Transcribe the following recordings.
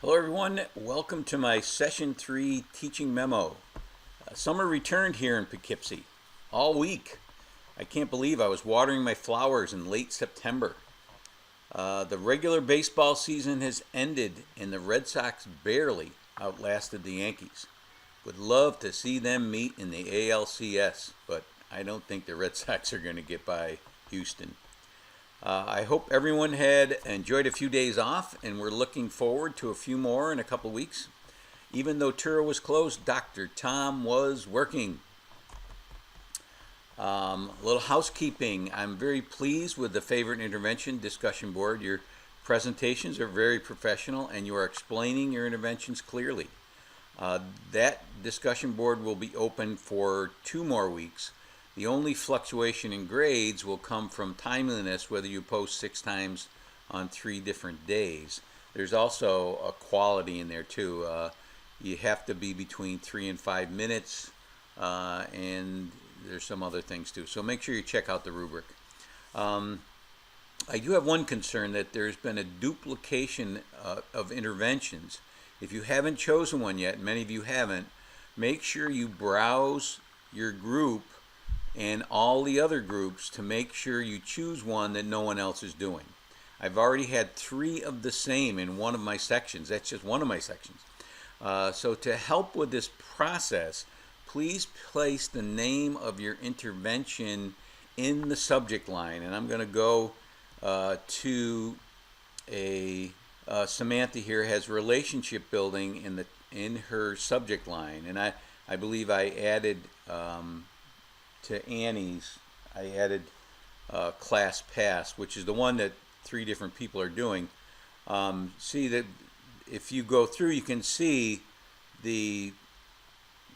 Hello everyone, welcome to my Session 3 teaching memo. Summer returned here in Poughkeepsie, all week. I can't believe I was watering my flowers in late September. The regular baseball season has ended and the Red Sox barely outlasted the Yankees. Would love to see them meet in the ALCS, but I don't think the Red Sox are going to get by Houston. I hope everyone had enjoyed a few days off, and we're looking forward to a few more in a couple weeks. Even though Turo was closed, Dr. Tom was working. A little housekeeping. I'm very pleased with the favorite intervention discussion board. Your presentations are very professional, and you are explaining your interventions clearly. That discussion board will be open for 2 more weeks. The only fluctuation in grades will come from timeliness, whether you post 6 times on 3 different days. There's also a quality in there too. You have to be between 3 and 5 minutes, and there's some other things too. So make sure you check out the rubric. I do have one concern, that there's been a duplication of interventions. If you haven't chosen one yet, many of you haven't, make sure you browse your group and all the other groups to make sure you choose one that no one else is doing. I've already had 3 of the same in one of my sections. That's just one of my sections. So to help with this process, please place the name of your intervention in the subject line. And I'm going to go to Samantha here has relationship building in her subject line, and I believe I added to Annie's, I added class pass, which is the one that 3 different people are doing. See that if you go through, you can see the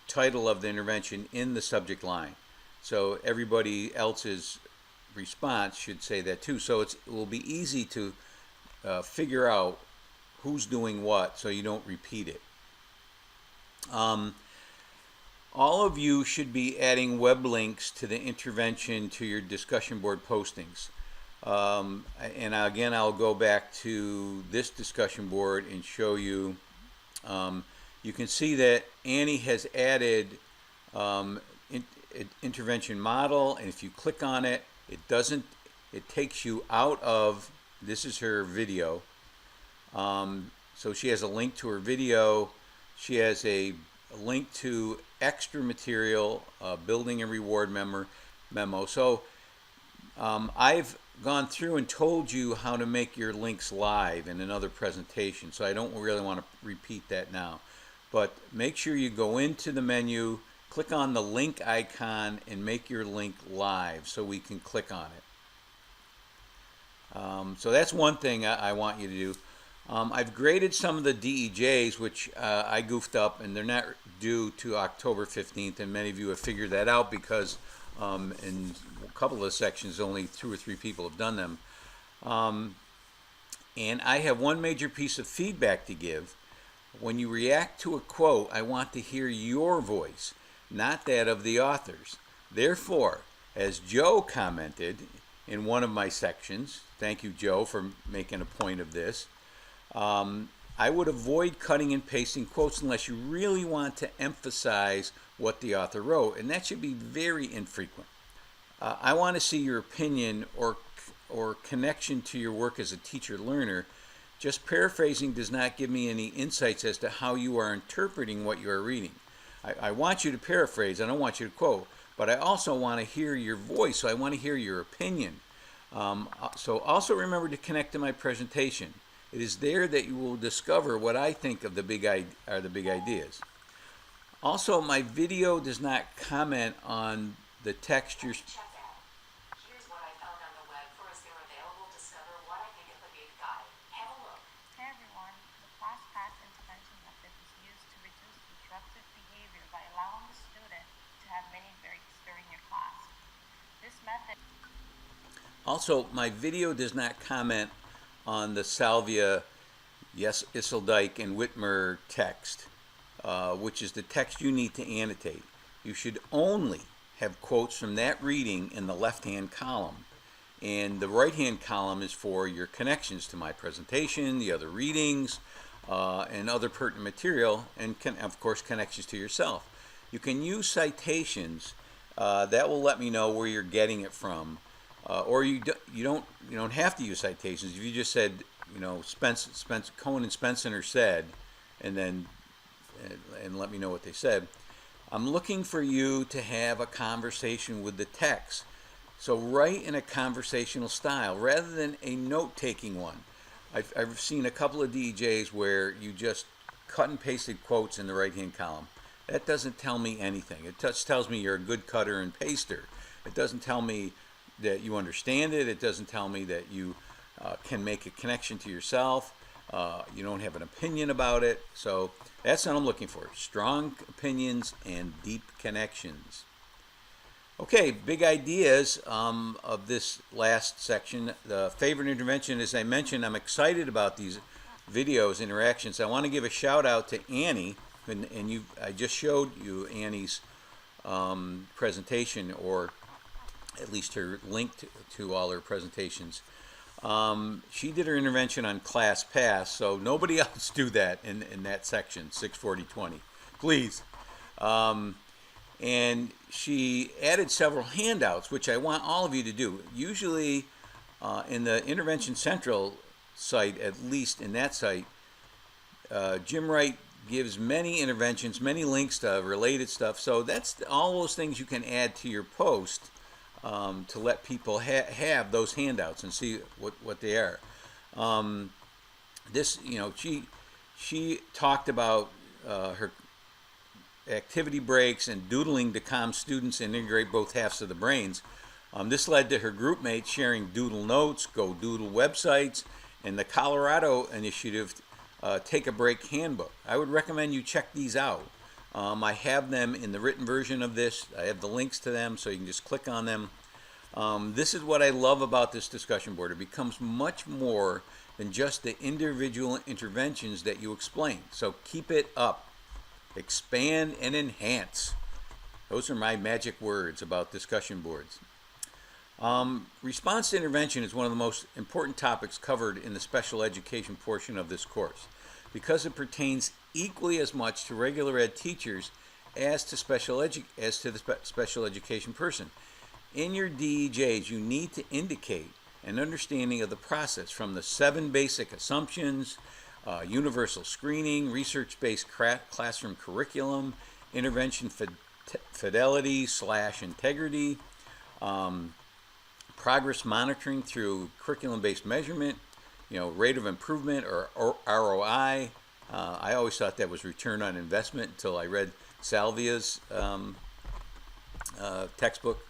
title of the intervention in the subject line. So everybody else's response should say that too. So it will be easy to figure out who's doing what, so you don't repeat it. All of you should be adding web links to the intervention to your discussion board postings. And again, I'll go back to this discussion board and show you. You can see that Annie has added intervention model, and if you click on it, it takes you out of, this is her video. So she has a link to her video. She has a link to extra material, building a reward memo. So I've gone through and told you how to make your links live in another presentation, so I don't really want to repeat that now. But make sure you go into the menu, click on the link icon, and make your link live so we can click on it. So that's one thing I want you to do. I've graded some of the DEJs, which I goofed up, and they're not due to October 15th, and many of you have figured that out because in a couple of the sections only 2 or 3 people have done them. And I have one major piece of feedback to give. When you react to a quote, I want to hear your voice, not that of the authors. Therefore, as Joe commented in one of my sections, thank you, Joe, for making a point of this, I would avoid cutting and pasting quotes unless you really want to emphasize what the author wrote, and that should be very infrequent. I want to see your opinion or connection to your work as a teacher-learner. Just paraphrasing does not give me any insights as to how you are interpreting what you are reading. I want you to paraphrase, I don't want you to quote, but I also want to hear your voice, so I want to hear your opinion. So also remember to connect to my presentation. It is there that you will discover what I think of the big ideas. Also, my video does not comment on the textures. Here's what I found on the web. First, they're available. Discover what I think of the big guy. Have a look. Hey everyone, the class pass intervention method is used to reduce disruptive behavior by allowing the student to have many breaks during your class. This method. Also, my video does not comment on the Salvia, Isseldike, and Whitmer text, which is the text you need to annotate. You should only have quotes from that reading in the left-hand column, and the right-hand column is for your connections to my presentation, the other readings, and other pertinent material, and of course connections to yourself. You can use citations. That will let me know where you're getting it from, or you don't have to use citations. If you just said, Cohen and Spencer said, and then and let me know what they said. I'm looking for you to have a conversation with the text. So write in a conversational style rather than a note-taking one. I've seen a couple of DEJs where you just cut and pasted quotes in the right-hand column. That doesn't tell me anything. It just tells me you're a good cutter and paster. It doesn't tell me that you understand it. It doesn't tell me that you can make a connection to yourself. You don't have an opinion about it. So that's what I'm looking for. Strong opinions and deep connections. Okay, big ideas of this last section. The favorite intervention, as I mentioned, I'm excited about these videos, interactions. I want to give a shout out to Annie, and I just showed you Annie's presentation, or at least her link to all her presentations. She did her intervention on ClassPass, so nobody else do that in that section, 64020, please. And she added several handouts, which I want all of you to do. Usually in the Intervention Central site, at least in that site, Jim Wright gives many interventions, many links to related stuff. So that's all those things you can add to your post to let people have those handouts and see what they are. She talked about her activity breaks and doodling to calm students and integrate both halves of the brains. This led to her group mates sharing doodle notes, Go Doodle websites, and the Colorado initiative, Take a Break handbook. I would recommend you check these out. I have them in the written version of this. I have the links to them, so you can just click on them. This is what I love about this discussion board. It becomes much more than just the individual interventions that you explain. So keep it up. Expand and enhance. Those are my magic words about discussion boards. Response to intervention is one of the most important topics covered in the special education portion of this course because it pertains equally as much to regular ed teachers as to the special education person. In your DEJs, you need to indicate an understanding of the process from the 7 basic assumptions, universal screening, research-based classroom curriculum, intervention fidelity / integrity, progress monitoring through curriculum-based measurement, rate of improvement or ROI. I always thought that was return on investment until I read Salvia's textbook,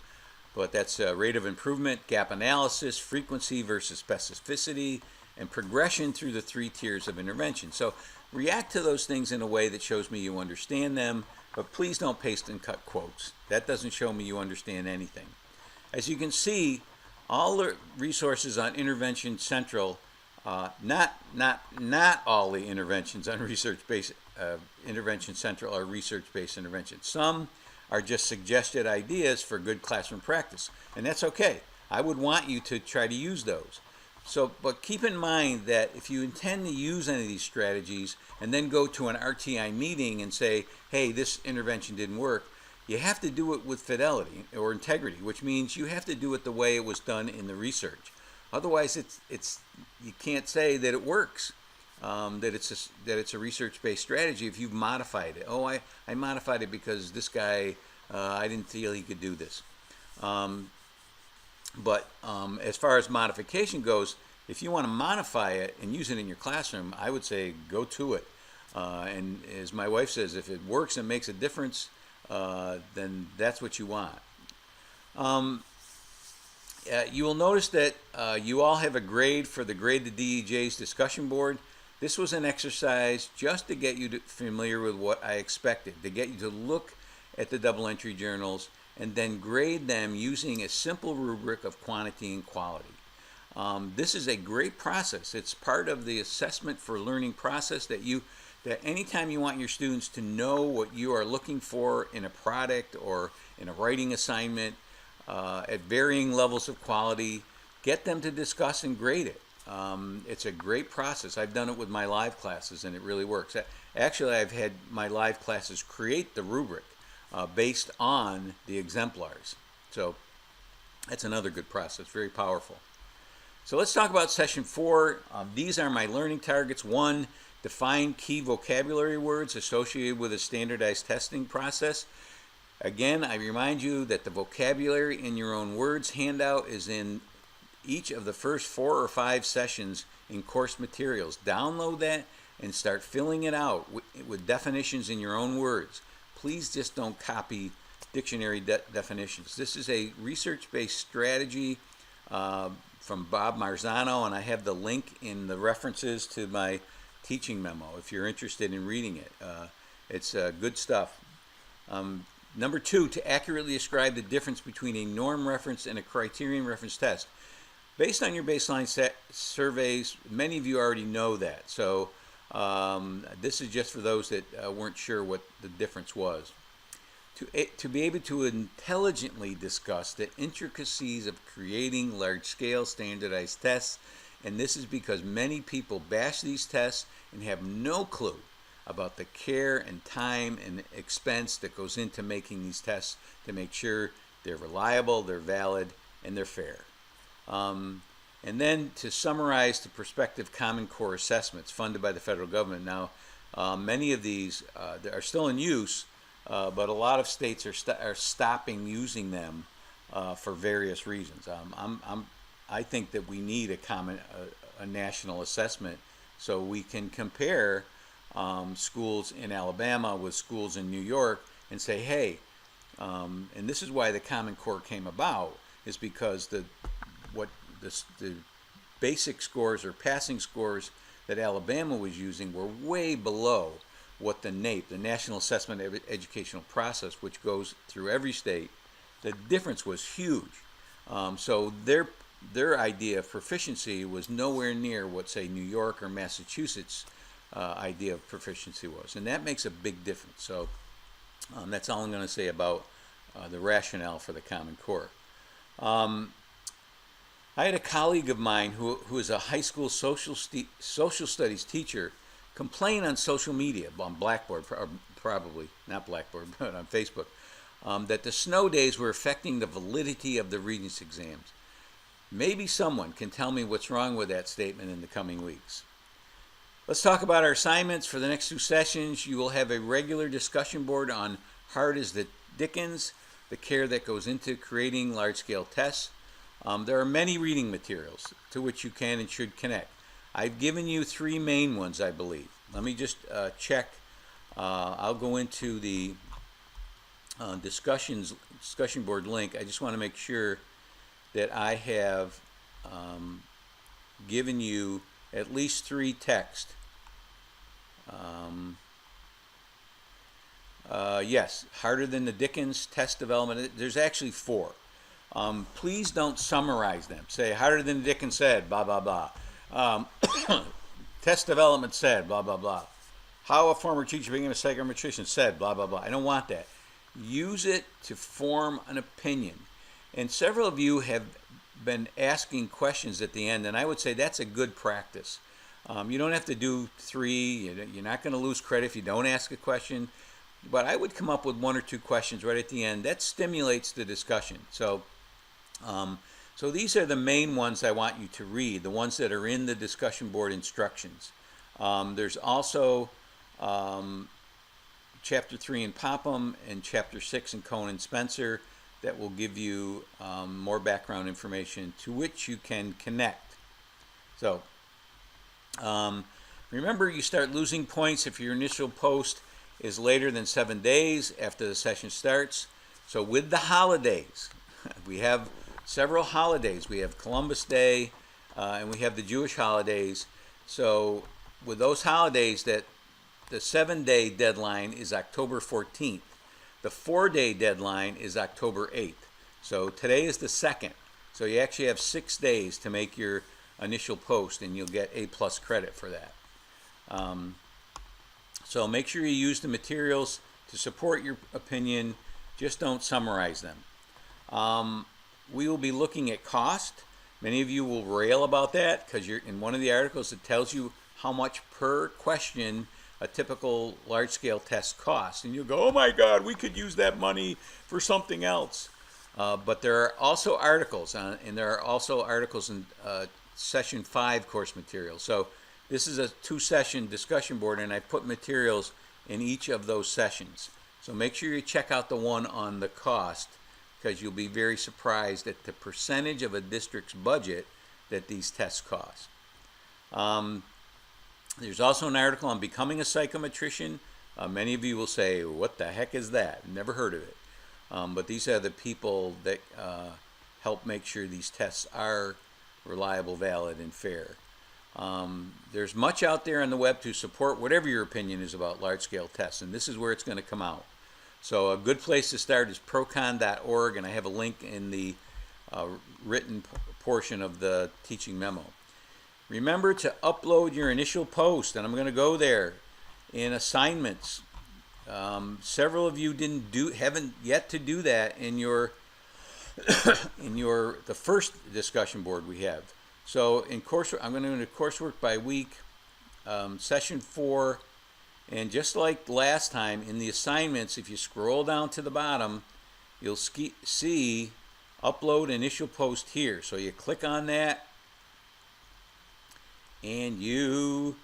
but that's rate of improvement, gap analysis, frequency versus specificity, and progression through the 3 tiers of intervention. So react to those things in a way that shows me you understand them, but please don't paste and cut quotes. That doesn't show me you understand anything. As you can see, all the resources on Intervention Central, not all the interventions on Intervention Central are research-based interventions. Some are just suggested ideas for good classroom practice, and that's okay. I would want you to try to use those. But keep in mind that if you intend to use any of these strategies and then go to an RTI meeting and say, hey, this intervention didn't work, you have to do it with fidelity or integrity, which means you have to do it the way it was done in the research. Otherwise, you can't say that it works, that it's a research-based strategy if you've modified it. Oh, I modified it because this guy, I didn't feel he could do this. But as far as modification goes, if you want to modify it and use it in your classroom, I would say go to it. And as my wife says, if it works and makes a difference, then that's what you want. You will notice that you all have a grade for the Grade the DEJs discussion board. This was an exercise just to get you familiar with what I expected, to get you to look at the double entry journals and then grade them using a simple rubric of quantity and quality. This is a great process. It's part of the assessment for learning process that anytime you want your students to know what you are looking for in a product or in a writing assignment at varying levels of quality, get them to discuss and grade it. It's a great process. I've done it with my live classes, and it really works. Actually, I've had my live classes create the rubric based on the exemplars. So that's another good process, very powerful. So let's talk about session 4. These are my learning targets. 1, define key vocabulary words associated with a standardized testing process. Again, I remind you that the vocabulary in your own words handout is in each of the first 4 or 5 sessions in course materials. Download that and start filling it out with definitions in your own words. Please just don't copy dictionary definitions. This is a research-based strategy from Bob Marzano, and I have the link in the references to my teaching memo if you're interested in reading it. It's good stuff. Number 2, to accurately describe the difference between a norm reference and a criterion reference test. Based on your baseline surveys, many of you already know that. So this is just for those that weren't sure what the difference was. To be able to intelligently discuss the intricacies of creating large-scale standardized tests, and this is because many people bash these tests and have no clue about the care and time and expense that goes into making these tests to make sure they're reliable, they're valid, and they're fair. And then to summarize the prospective Common Core assessments funded by the federal government. Now, many of these are still in use, but a lot of states are stopping using them for various reasons. I think that we need a national assessment so we can compare schools in Alabama with schools in New York and say, hey, and this is why the Common Core came about, is because the basic scores or passing scores that Alabama was using were way below what the NAEP, the National Assessment of Educational Process, which goes through every state. The difference was huge. So their idea of proficiency was nowhere near what, say, New York or Massachusetts idea of proficiency was, and that makes a big difference. So that's all I'm going to say about the rationale for the Common Core. I had a colleague of mine who is a high school social studies teacher complain on social media, on Blackboard, probably not Blackboard, but on Facebook, that the snow days were affecting the validity of the Regents exams. Maybe someone can tell me what's wrong with that statement in the coming weeks. Let's talk about our assignments for the next 2 sessions. You will have a regular discussion board on hard as the Dickens, the care that goes into creating large-scale tests. There are many reading materials to which you can and should connect. I've given you 3 main ones, I believe. Let me just check. I'll go into the discussion board link. I just want to make sure that I have given you at least 3 texts. Yes, harder than the Dickens test development. There's actually 4. Please don't summarize them. Say, harder than the Dickens said, blah, blah, blah. Test development said, blah, blah, blah. How a former teacher became a psychometrician said, blah, blah, blah. I don't want that. Use it to form an opinion. And several of you have been asking questions at the end, and I would say that's a good practice. You don't have to do 3. You're not going to lose credit if you don't ask a question. But I would come up with 1 or 2 questions right at the end. That stimulates the discussion. So these are the main ones I want you to read, the ones that are in the discussion board instructions. There's also Chapter 3 in Popham and Chapter 6 in Cohen and Spencer that will give you more background information to which you can connect. So remember, you start losing points if your initial post is later than 7 days after the session starts. So with the holidays, we have several holidays. We have Columbus Day and we have the Jewish holidays. So with those holidays, that the 7-day deadline is October 14th. The 4-day deadline is October 8th. So today is the 2nd. So you actually have 6 days to make your initial post, and you'll get A+ credit for that. So make sure you use the materials to support your opinion. Just don't summarize them. We will be looking at cost. Many of you will rail about that because you're in one of the articles. It tells you how much per question a typical large-scale test costs, and you'll go, "Oh my God, we could use that money for something else." But there are also articles, and there are also articles in Session 5 course materials. So this is a 2-session discussion board, and I put materials in each of those sessions. So make sure you check out the one on the cost, because you'll be very surprised at the percentage of a district's budget that these tests cost. There's also an article on becoming a psychometrician. Many of you will say, "What the heck is that? Never heard of it." But these are the people that help make sure these tests are reliable, valid, and fair. There's much out there on the web to support whatever your opinion is about large-scale tests, and this is where it's going to come out. So a good place to start is procon.org, and I have a link in the written portion of the teaching memo. Remember to upload your initial post, and I'm going to go there in assignments. Several of you haven't yet to do that in your the first discussion board we have. So in coursework, I'm going to do coursework by week, session 4, and just like last time in the assignments, if you scroll down to the bottom, you'll see upload initial post here. So you click on that, and you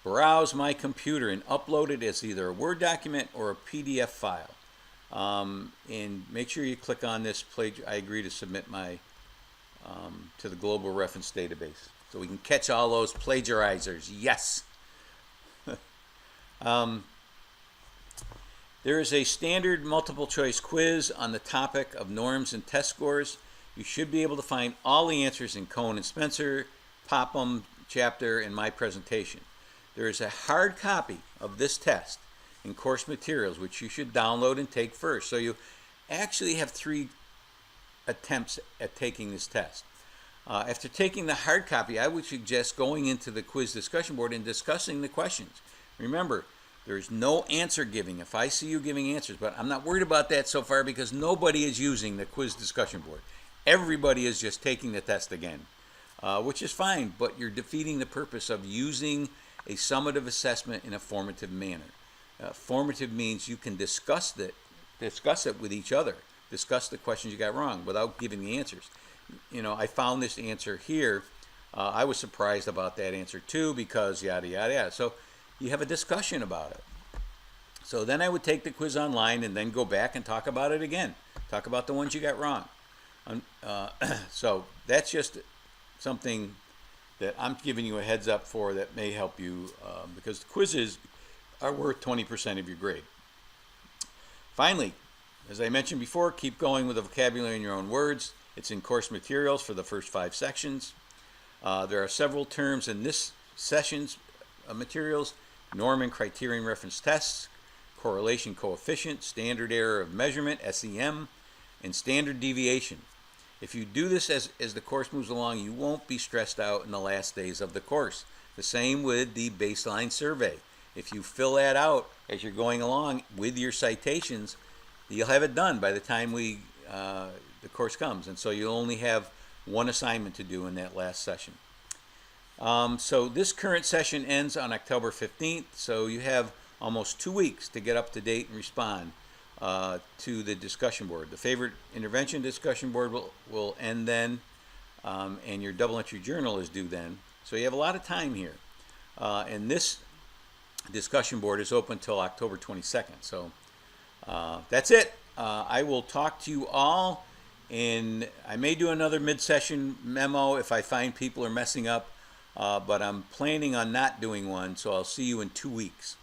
browse my computer and upload it as either a Word document or a PDF file. And make sure you click on this I agree to submit my to the global reference database, so we can catch all those plagiarizers. Yes. There is a standard multiple choice quiz on the topic of norms and test scores. You should be able to find all the answers in Cohen and Spencer, Popham chapter, and my presentation. There is a hard copy of this test in course materials, which you should download and take first. So you actually have 3 attempts at taking this test. After taking the hard copy, I would suggest going into the quiz discussion board and discussing the questions. Remember, there's no answer giving if I see you giving answers, but I'm not worried about that so far because nobody is using the quiz discussion board. Everybody is just taking the test again, which is fine, but you're defeating the purpose of using a summative assessment in a formative manner. Formative means you can discuss it with each other, discuss the questions you got wrong without giving the answers. You know, I found this answer here. I was surprised about that answer too because yada, yada, yada. So you have a discussion about it. So then I would take the quiz online and then go back and talk about it again. Talk about the ones you got wrong. So that's just something that I'm giving you a heads up for that may help you because the quizzes are worth 20% of your grade. Finally, as I mentioned before, keep going with the vocabulary in your own words. It's in course materials for the first 5 sections. There are several terms in this session's materials: norm and criterion reference tests, correlation coefficient, standard error of measurement, SEM, and standard deviation. If you do this as the course moves along, you won't be stressed out in the last days of the course. The same with the baseline survey. If you fill that out as you're going along with your citations, you'll have it done by the time the course comes. And so you'll only have one assignment to do in that last session. So this current session ends on October 15th, so you have almost 2 weeks to get up to date and respond to the discussion board. The favorite intervention discussion board will end then, and your double entry journal is due then. So you have a lot of time here. And this discussion board is open until October 22nd. So that's it. I will talk to you all, and I may do another mid-session memo if I find people are messing up, but I'm planning on not doing one, so I'll see you in 2 weeks.